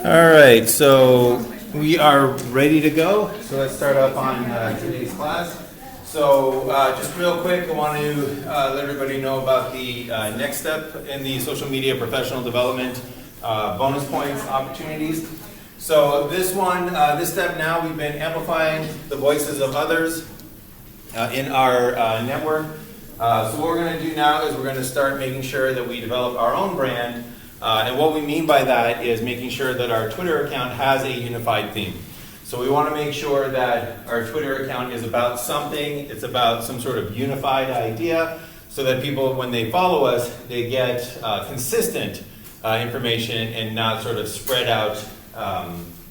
All right, so we are ready to go. So let's start up on today's class. So just real quick, I want to let everybody know about the next step in the social media professional development bonus points opportunities. So this step now, we've been amplifying the voices of others in our network. So what we're going to do now is we're going to start making sure that we develop our own brand. And what we mean by that is making sure that our Twitter account has a unified theme. So we want to make sure that our Twitter account is about something, it's about some sort of unified idea, so that people, when they follow us, they get consistent information and not sort of spread out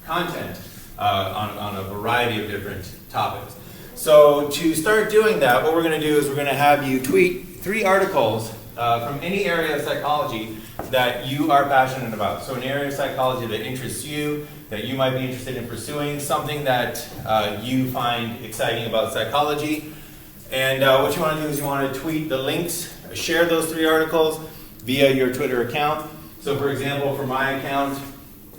content on a variety of different topics. So to start doing that, what we're going to do is we're going to have you tweet 3 articles from any area of psychology that you are passionate about. So an area of psychology that interests you, that you might be interested in pursuing, something that you find exciting about psychology. And what you want to do is you want to tweet the links, share those 3 articles via your Twitter account. So for example, for my account,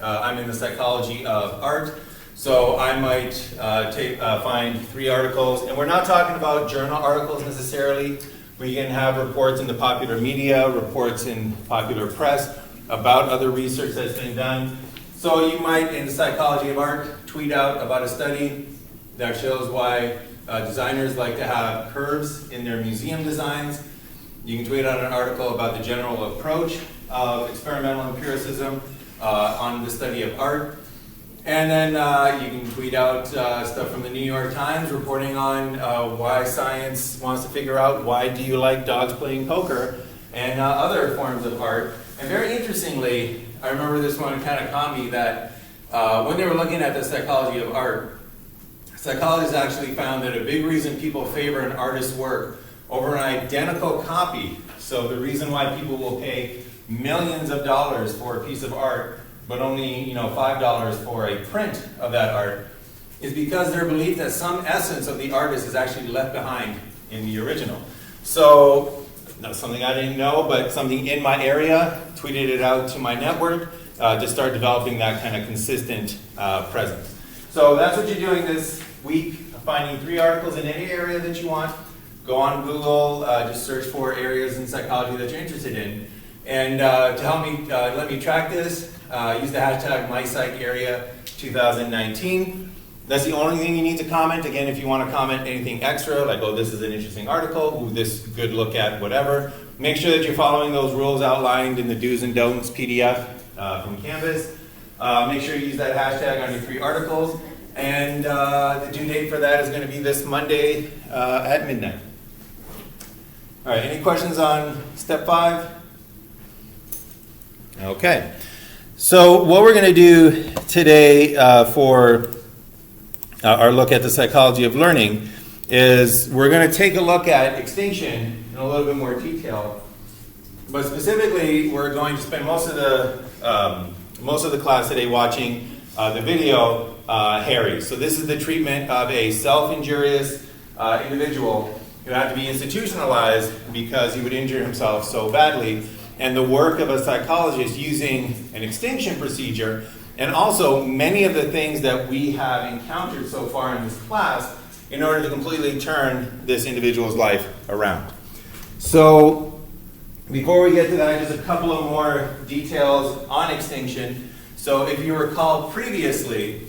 I'm in the psychology of art. So I might find 3 articles, and we're not talking about journal articles necessarily. We can have reports in the popular media, reports in popular press about other research that's been done. So you might, in the psychology of art, tweet out about a study that shows why designers like to have curves in their museum designs. You can tweet out an article about the general approach of experimental empiricism on the study of art. And then you can tweet out stuff from the New York Times reporting on why science wants to figure out why do you like dogs playing poker and other forms of art. And very interestingly, I remember this one kind of caught me that when they were looking at the psychology of art, psychologists actually found that a big reason people favor an artist's work over an identical copy, so the reason why people will pay millions of dollars for a piece of art but only $5 for a print of that art, is because their belief that some essence of the artist is actually left behind in the original. So that's something I didn't know, but something in my area, tweeted it out to my network to start developing that kind of consistent presence. So that's what you're doing this week, finding 3 articles in any area that you want. Go on Google, just search for areas in psychology that you're interested in. And to help me, let me track this, use the hashtag MyPsychArea2019. That's the only thing you need to comment. Again, if you want to comment anything extra, like, oh, this is an interesting article, ooh, this good look at whatever, make sure that you're following those rules outlined in the do's and don'ts PDF from Canvas. Make sure you use that hashtag on your 3 articles. And the due date for that is going to be this Monday at midnight. All right, any questions on step 5? Okay. So what we're going to do today for our look at the psychology of learning is we're going to take a look at extinction in a little bit more detail. But specifically, we're going to spend most of the class today watching the video Harry. So this is the treatment of a self-injurious individual who had to be institutionalized because he would injure himself so badly. And the work of a psychologist using an extinction procedure, and also many of the things that we have encountered so far in this class in order to completely turn this individual's life around. So before we get to that, just a couple of more details on extinction. So if you recall previously,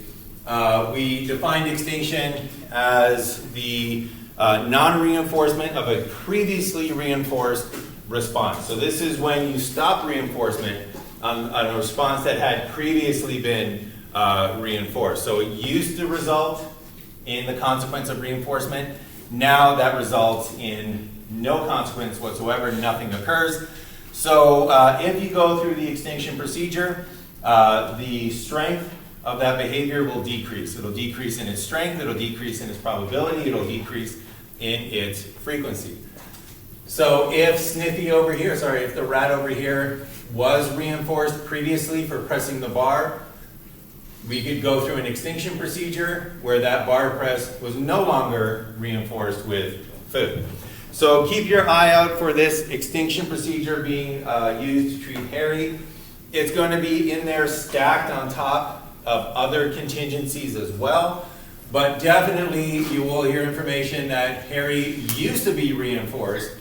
we defined extinction as the non-reinforcement of a previously reinforced response. So this is when you stop reinforcement on a response that had previously been reinforced. So it used to result in the consequence of reinforcement. Now that results in no consequence whatsoever, nothing occurs. So if you go through the extinction procedure, the strength of that behavior will decrease. It'll decrease in its strength, it'll decrease in its probability, it'll decrease in its frequency. So if Sniffy over here, if the rat over here was reinforced previously for pressing the bar, we could go through an extinction procedure where that bar press was no longer reinforced with food. So keep your eye out for this extinction procedure being used to treat Harry. It's going to be in there stacked on top of other contingencies as well. But definitely you will hear information that Harry used to be reinforced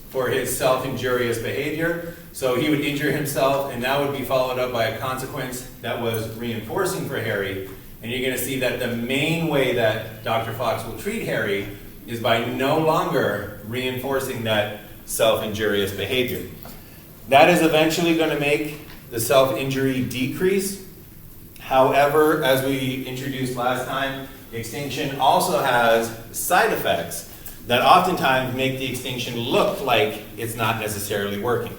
for his self-injurious behavior. So he would injure himself, and that would be followed up by a consequence that was reinforcing for Harry. And you're going to see that the main way that Dr. Fox will treat Harry is by no longer reinforcing that self-injurious behavior. That is eventually going to make the self-injury decrease. However, as we introduced last time, extinction also has side effects that oftentimes make the extinction look like it's not necessarily working.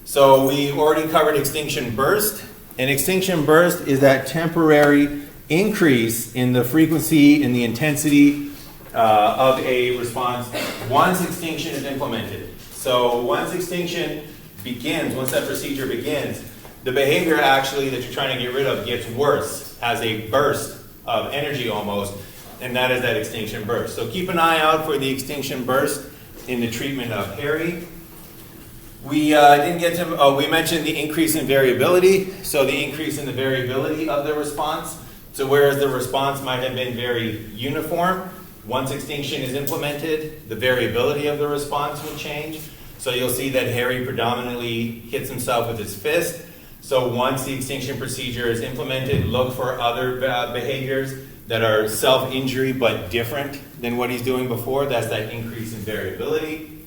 So we already covered extinction burst. An extinction burst is that temporary increase in the frequency and the intensity of a response once extinction is implemented. So once extinction begins, once that procedure begins, the behavior actually that you're trying to get rid of gets worse as a burst of energy almost, and that is that extinction burst. So keep an eye out for the extinction burst in the treatment of Harry. We didn't get to, we mentioned the increase in variability. So the increase in the variability of the response. So whereas the response might have been very uniform, once extinction is implemented, the variability of the response will change. So you'll see that Harry predominantly hits himself with his fist. So once the extinction procedure is implemented, look for other behaviors that are self-injury but different than what he's doing before. That's that increase in variability.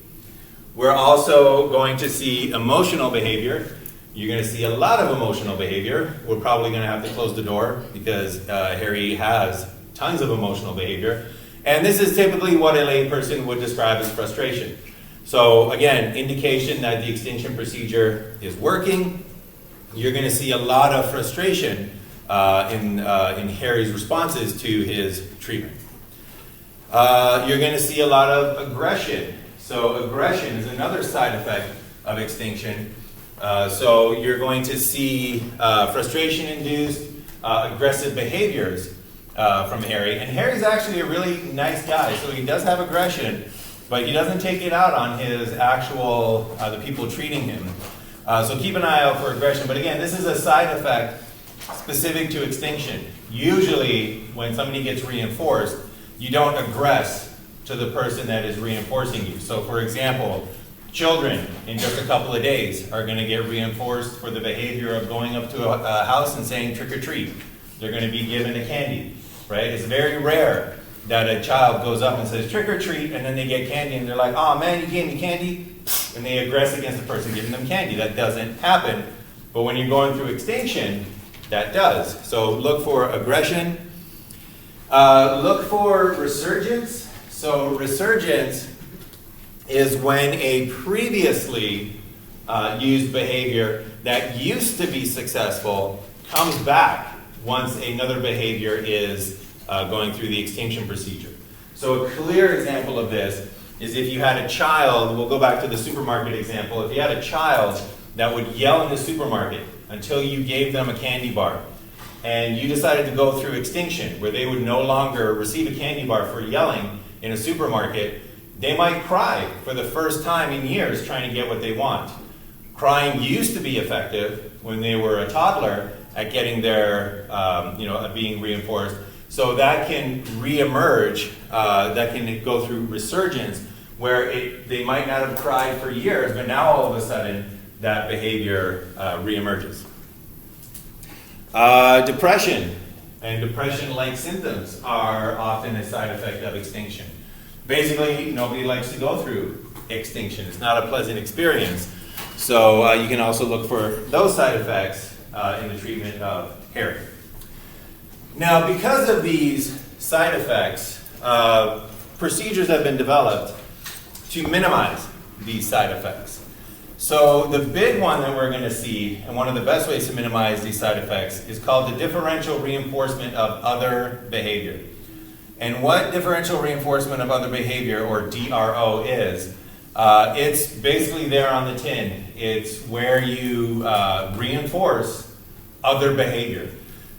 We're also going to see emotional behavior. You're going to see a lot of emotional behavior. We're probably going to have to close the door because Harry has tons of emotional behavior. And this is typically what a layperson would describe as frustration. So again, indication that the extinction procedure is working. You're going to see a lot of frustration in Harry's responses to his treatment. You're going to see a lot of aggression. So aggression is another side effect of extinction. So you're going to see frustration-induced aggressive behaviors from Harry. And Harry's actually a really nice guy, so he does have aggression, but he doesn't take it out on his actual, the people treating him. So keep an eye out for aggression. But again, this is a side effect specific to extinction. Usually, when somebody gets reinforced, you don't aggress to the person that is reinforcing you. So for example, children in just a couple of days are going to get reinforced for the behavior of going up to a house and saying trick or treat. They're going to be given a candy, right? It's very rare that a child goes up and says trick or treat and then they get candy and they're like, oh man, you gave me candy? And they aggress against the person giving them candy. That doesn't happen. But when you're going through extinction, that does. So look for aggression. Look for resurgence. So resurgence is when a previously used behavior that used to be successful comes back once another behavior is going through the extinction procedure. So a clear example of this is if you had a child, we'll go back to the supermarket example, if you had a child that would yell in the supermarket until you gave them a candy bar, and you decided to go through extinction where they would no longer receive a candy bar for yelling in a supermarket, they might cry for the first time in years trying to get what they want. Crying used to be effective when they were a toddler at getting their, being reinforced. So that can reemerge, that can go through resurgence where they might not have cried for years, but now all of a sudden that behavior reemerges. Depression and depression-like symptoms are often a side effect of extinction. Basically, nobody likes to go through extinction. It's not a pleasant experience. So you can also look for those side effects in the treatment of Harry. Now, because of these side effects, procedures have been developed to minimize these side effects. So the big one that we're going to see, and one of the best ways to minimize these side effects, is called the differential reinforcement of other behavior. And what differential reinforcement of other behavior, or DRO, is, it's basically there on the tin. It's where you reinforce other behavior.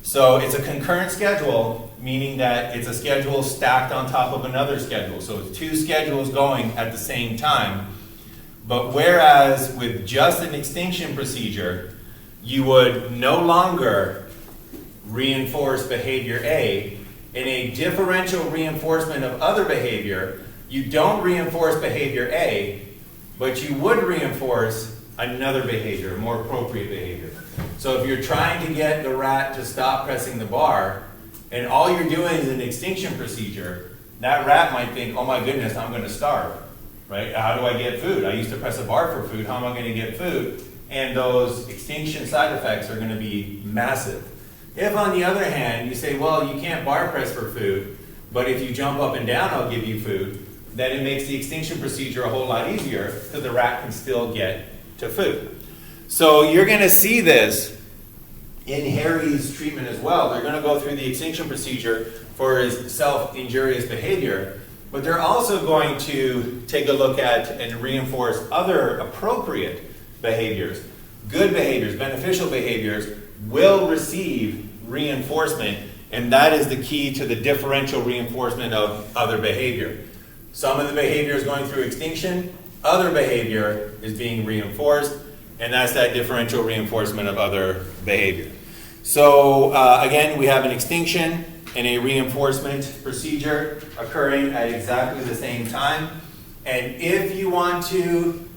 So it's a concurrent schedule, meaning that it's a schedule stacked on top of another schedule. So it's two schedules going at the same time. But whereas with just an extinction procedure, you would no longer reinforce behavior A. In a differential reinforcement of other behavior, you don't reinforce behavior A, but you would reinforce another behavior, more appropriate behavior. So if you're trying to get the rat to stop pressing the bar, and all you're doing is an extinction procedure, that rat might think, oh my goodness, I'm going to starve, right? How do I get food? I used to press a bar for food. How am I going to get food? And those extinction side effects are going to be massive. If, on the other hand, you say, well, you can't bar press for food, but if you jump up and down, I'll give you food, then it makes the extinction procedure a whole lot easier because the rat can still get to food. So you're going to see this in Harry's treatment as well. They're going to go through the extinction procedure for his self-injurious behavior, but they're also going to take a look at and reinforce other appropriate behaviors. Good behaviors, beneficial behaviors will receive reinforcement, and that is the key to the differential reinforcement of other behavior. Some of the behavior is going through extinction, other behavior is being reinforced, and that's that differential reinforcement of other behavior. So again, we have an extinction and a reinforcement procedure occurring at exactly the same time. And if you want to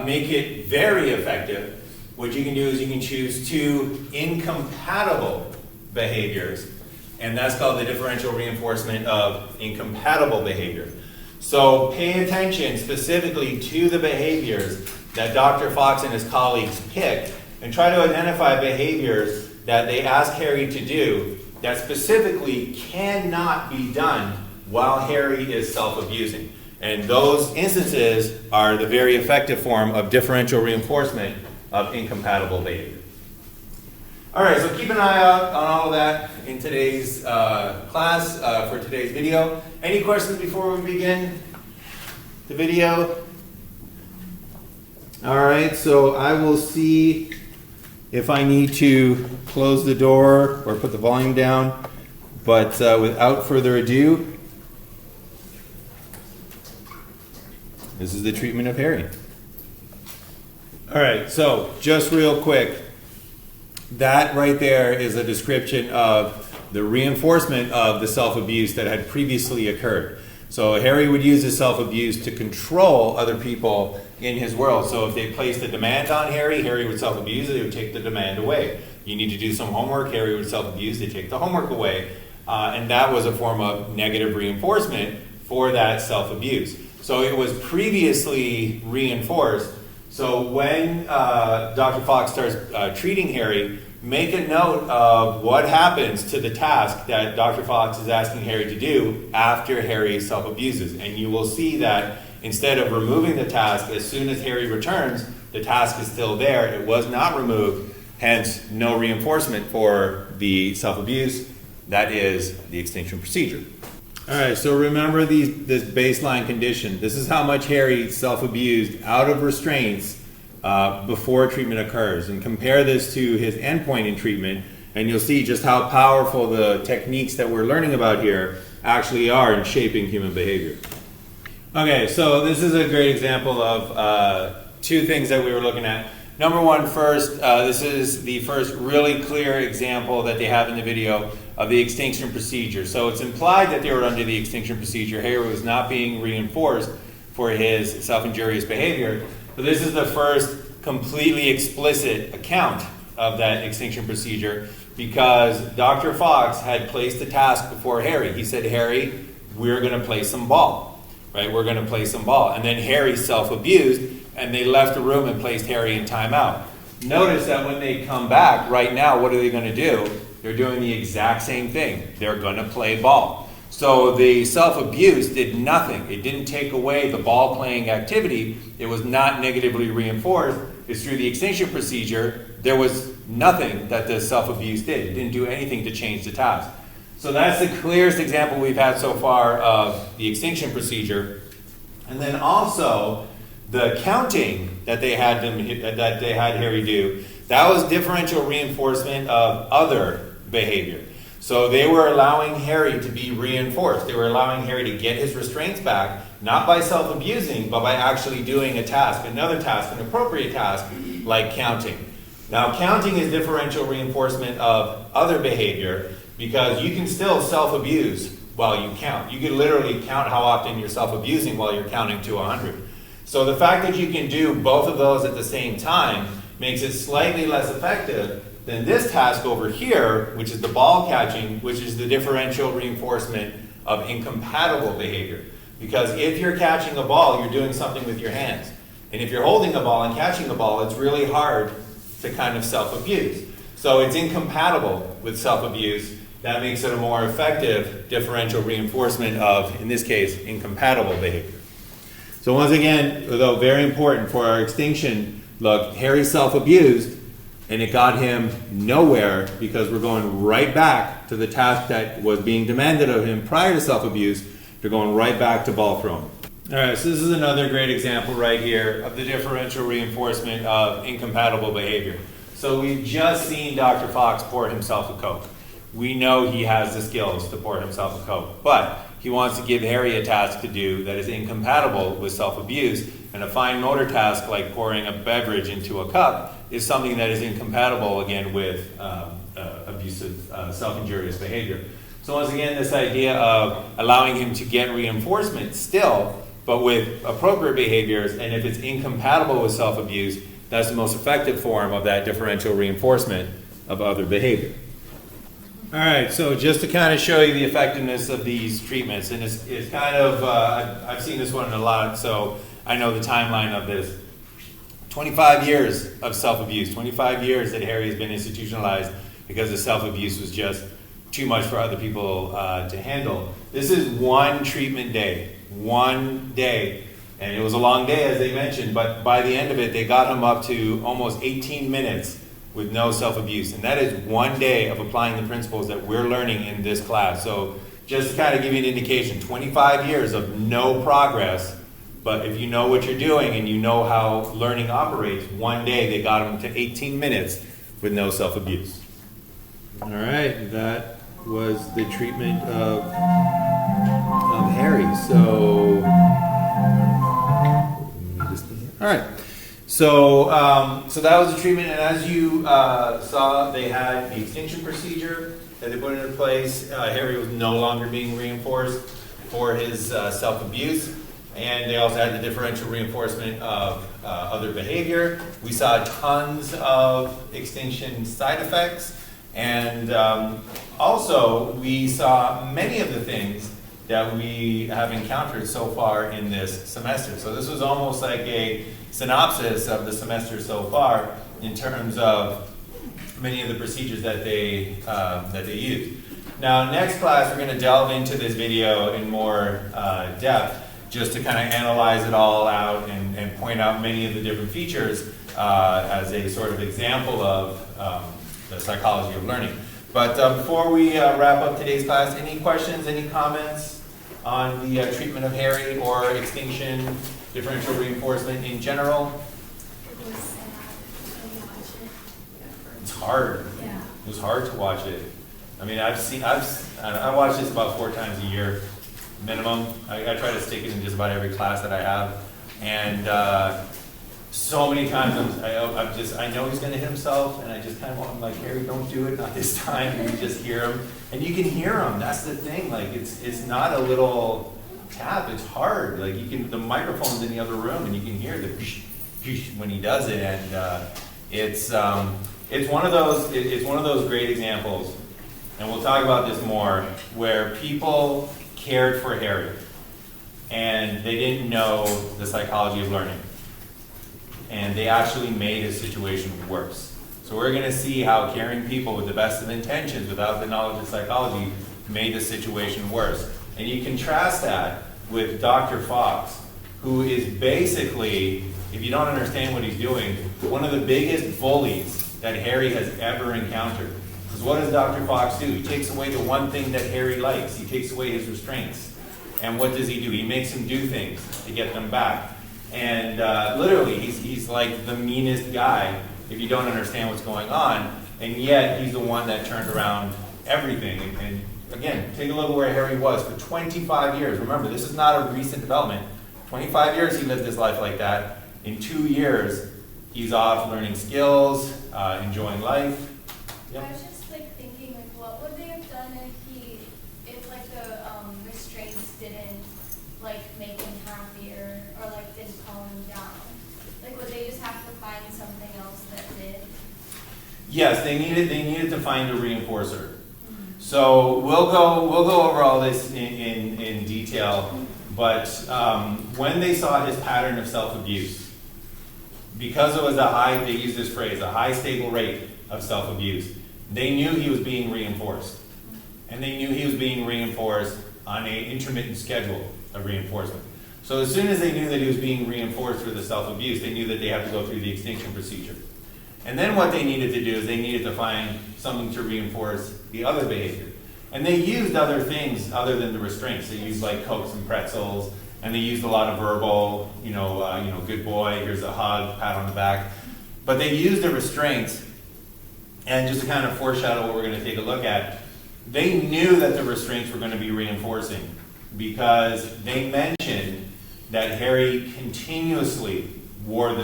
make it very effective, what you can do is you can choose two incompatible behaviors, and that's called the differential reinforcement of incompatible behavior. So pay attention specifically to the behaviors that Dr. Fox and his colleagues picked, and try to identify behaviors that they ask Harry to do that specifically cannot be done while Harry is self-abusing. And those instances are the very effective form of differential reinforcement of incompatible behavior. All right, so keep an eye out on all of that in today's class for today's video. Any questions before we begin the video? All right, so I will see if I need to close the door or put the volume down, but without further ado, this is the treatment of Harry. All right, so just real quick, that right there is a description of the reinforcement of the self-abuse that had previously occurred. So Harry would use his self-abuse to control other people in his world. So if they placed a demand on Harry, Harry would self-abuse, they would take the demand away. You need to do some homework, Harry would self-abuse, they take the homework away. And that was a form of negative reinforcement for that self-abuse. So it was previously reinforced. So when Dr. Fox starts treating Harry, make a note of what happens to the task that Dr. Fox is asking Harry to do after Harry self-abuses. And you will see that instead of removing the task, as soon as Harry returns, the task is still there. It was not removed, hence no reinforcement for the self-abuse. That is the extinction procedure. All right, so remember this baseline condition. This is how much Harry self-abused out of restraints before treatment occurs. And compare this to his endpoint in treatment, and you'll see just how powerful the techniques that we're learning about here actually are in shaping human behavior. Okay, so this is a great example of two things that we were looking at. Number one, first, this is the first really clear example that they have in the video of the extinction procedure. So it's implied that they were under the extinction procedure. Harry was not being reinforced for his self-injurious behavior. But this is the first completely explicit account of that extinction procedure because Dr. Fox had placed the task before Harry. He said, Harry, we're going to play some ball, right? We're going to play some ball. And then Harry self-abused, and they left the room and placed Harry in timeout. Notice that when they come back right now, what are they going to do? They're doing the exact same thing. They're going to play ball. So the self-abuse did nothing. It didn't take away the ball-playing activity. It was not negatively reinforced. It's through the extinction procedure. There was nothing that the self-abuse did. It didn't do anything to change the task. So that's the clearest example we've had so far of the extinction procedure. And then also the counting that they had Harry do, that was differential reinforcement of other behavior. So they were allowing Harry to be reinforced. They were allowing Harry to get his restraints back, not by self-abusing, but by actually doing a task, another task, an appropriate task, like counting. Now, counting is differential reinforcement of other behavior because you can still self-abuse while you count. You can literally count how often you're self-abusing while you're counting to 100. So the fact that you can do both of those at the same time makes it slightly less effective than this task over here, which is the ball catching, which is the differential reinforcement of incompatible behavior. Because if you're catching a ball, you're doing something with your hands. And if you're holding a ball and catching a ball, it's really hard to kind of self-abuse. So it's incompatible with self-abuse. That makes it a more effective differential reinforcement of, in this case, incompatible behavior. So once again, though very important for our extinction, look, Harry self-abused, and it got him nowhere because we're going right back to the task that was being demanded of him prior to self-abuse. They're going right back to ball throwing. All right, so this is another great example right here of the differential reinforcement of incompatible behavior. So we've just seen Dr. Fox pour himself a Coke. We know he has the skills to pour himself a Coke, but he wants to give Harry a task to do that is incompatible with self-abuse, and a fine motor task like pouring a beverage into a cup is something that is incompatible, again, with abusive, self-injurious behavior. So once again, this idea of allowing him to get reinforcement still, but with appropriate behaviors, and if it's incompatible with self-abuse, that's the most effective form of that differential reinforcement of other behavior. All right, so just to kind of show you the effectiveness of these treatments, and it's kind of, I've seen this one a lot, so I know the timeline of this. 25 years of self-abuse, 25 years that Harry has been institutionalized because the self-abuse was just too much for other people to handle. This is one treatment day, and it was a long day, as they mentioned, but by the end of it, they got him up to almost 18 minutes with no self-abuse, and that is one day of applying the principles that we're learning in this class. So just to kind of give you an indication, 25 years of no progress, but if you know what you're doing and you know how learning operates, one day they got him to 18 minutes with no self-abuse. All right, that was the treatment of Harry. So, all right. So that was the treatment, and as you saw, they had the extinction procedure that they put into place. Harry was no longer being reinforced for his self-abuse, and they also had the differential reinforcement of other behavior. We saw tons of extinction side effects, and also we saw many of the things that we have encountered so far in this semester. So this was almost like a synopsis of the semester so far in terms of many of the procedures that they used. Now, next class, we're going to delve into this video in more depth, just to kind of analyze it all out and point out many of the different features as a sort of example of the psychology of learning. But before we wrap up today's class, any questions, any comments on the treatment of Harry or extinction, differential reinforcement in general? It was sad to watch it. It's hard. Yeah. It was hard to watch it. I mean, I watch this about 4 times a year, minimum. I try to stick it in just about every class that I have, and so many times I know he's going to hit himself, and I just kind of want him like, Harry, don't do it, not this time. And you just hear him, and you can hear him. That's the thing. Like it's not a little tap. It's hard. Like the microphone's in the other room, and you can hear the when he does it, and it's one of those great examples, and we'll talk about this more, where people cared for Harry, and they didn't know the psychology of learning, and they actually made his situation worse. So we're going to see how caring people with the best of intentions, without the knowledge of psychology, made the situation worse. And you contrast that with Dr. Fox, who is basically, if you don't understand what he's doing, one of the biggest bullies that Harry has ever encountered. Because what does Dr. Fox do? He takes away the one thing that Harry likes. He takes away his restraints. And what does he do? He makes him do things to get them back. And literally, he's like the meanest guy if you don't understand what's going on. And yet, he's the one that turned around everything. And again, take a look at where Harry was for 25 years. Remember, this is not a recent development. 25 years he lived his life like that. In 2 years, He's off learning skills, enjoying life. Yep. I was just like thinking, like, what would they have done if like the restraints didn't like make him happier or like didn't calm him down? Like, would they just have to find something else that did? Yes, they needed to find a reinforcer. So we'll go over all this in detail, but when they saw his pattern of self-abuse, because it was they used this phrase, a high stable rate of self-abuse, they knew he was being reinforced. And they knew he was being reinforced on an intermittent schedule of reinforcement. So as soon as they knew that he was being reinforced for the self-abuse, they knew that they had to go through the extinction procedure. And then what they needed to do is they needed to find something to reinforce the other behavior. And they used other things other than the restraints. They used like Cokes and pretzels, and they used a lot of verbal, good boy, here's a hug, pat on the back. But they used the restraints, and just to kind of foreshadow what we're going to take a look at, they knew that the restraints were going to be reinforcing because they mentioned that Harry continuously wore the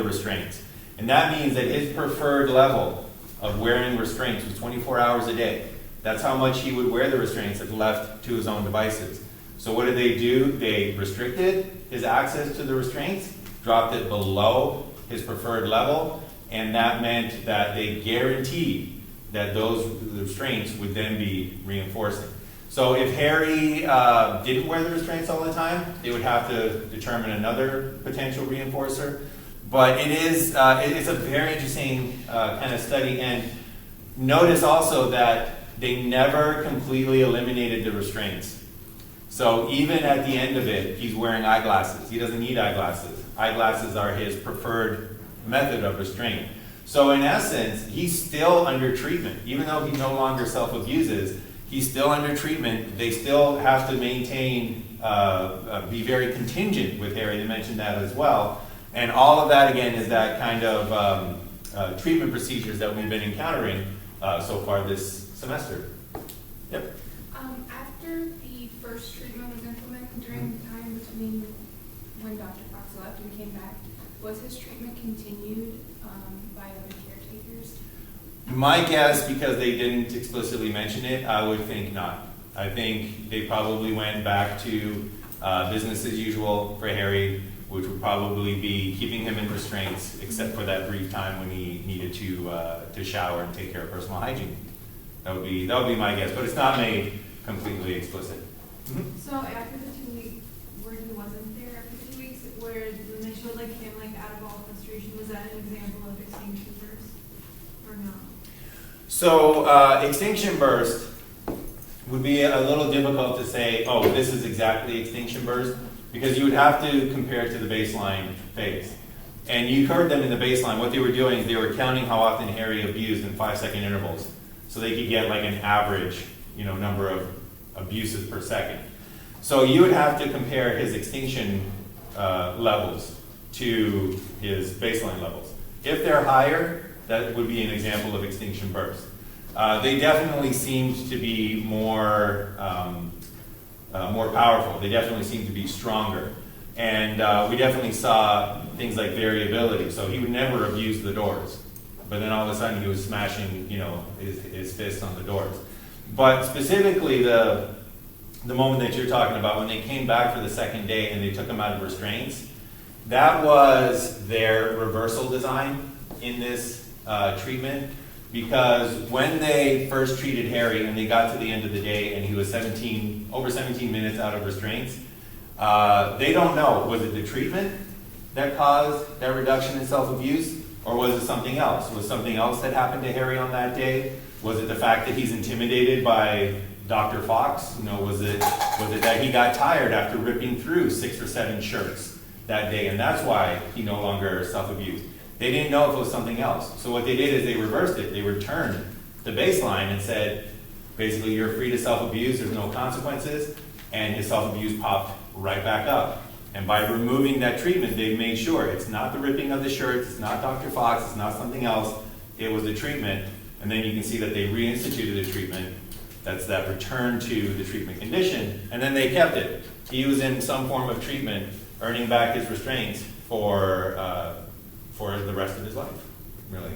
restraints. And that means that his preferred level of wearing restraints was 24 hours a day. That's how much he would wear the restraints if left to his own devices. So what did they do? They restricted his access to the restraints, dropped it below his preferred level, and that meant that they guaranteed that those restraints would then be reinforcing. So if Harry didn't wear the restraints all the time, they would have to determine another potential reinforcer. But it's a very interesting kind of study. And notice also that they never completely eliminated the restraints. So even at the end of it, he's wearing eyeglasses. He doesn't need eyeglasses. Eyeglasses are his preferred method of restraint. So in essence, he's still under treatment. Even though he no longer self-abuses, he's still under treatment. They still have to maintain, be very contingent with Harry. They mentioned that as well. And all of that, again, is that kind of treatment procedures that we've been encountering so far this semester. Yep. After the first treatment was implemented, during the time between when Dr. Fox left and came back, was his treatment continued by other caretakers? My guess, because they didn't explicitly mention it, I would think not. I think they probably went back to business as usual for Harry, which would probably be keeping him in restraints, except for that brief time when he needed to shower and take care of personal hygiene. That would be my guess, but it's not made completely explicit. Mm-hmm. So after the 2 weeks where he wasn't there, after 2 weeks, where when they showed like him like out of all frustration, was that an example of extinction burst or no? So extinction burst would be a little difficult to say, oh, this is exactly extinction burst, because you would have to compare it to the baseline phase. And you heard them in the baseline. What they were doing is they were counting how often Harry abused in 5-second intervals, so they could get like an average, number of abuses per second. So you would have to compare his extinction levels to his baseline levels. If they're higher, that would be an example of extinction burst. They definitely seemed to be more powerful. They definitely seemed to be stronger. And we definitely saw things like variability. So he would never abuse the doors. But then all of a sudden he was smashing, his fist on the doors. But specifically the moment that you're talking about, when they came back for the second day and they took him out of restraints, that was their reversal design in this treatment. Because when they first treated Harry and they got to the end of the day and he was over 17 minutes out of restraints, they don't know, was it the treatment that caused that reduction in self-abuse, or was it something else? Was something else that happened to Harry on that day? Was it the fact that he's intimidated by Dr. Fox? Was it that he got tired after ripping through 6 or 7 shirts that day, and that's why he no longer self-abused? They didn't know if it was something else. So what they did is they reversed it. They returned the baseline and said, basically, you're free to self-abuse, there's no consequences, and his self-abuse popped right back up. And by removing that treatment, they made sure it's not the ripping of the shirts, it's not Dr. Fox, it's not something else, it was the treatment. And then you can see that they reinstituted the treatment. That's that return to the treatment condition. And then they kept it. He was in some form of treatment, earning back his restraints for the rest of his life, really.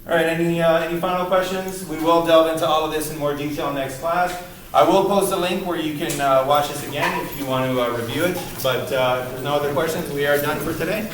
All right, any final questions? We will delve into all of this in more detail next class. I will post a link where you can watch this again if you want to review it, but if there's no other questions, we are done for today.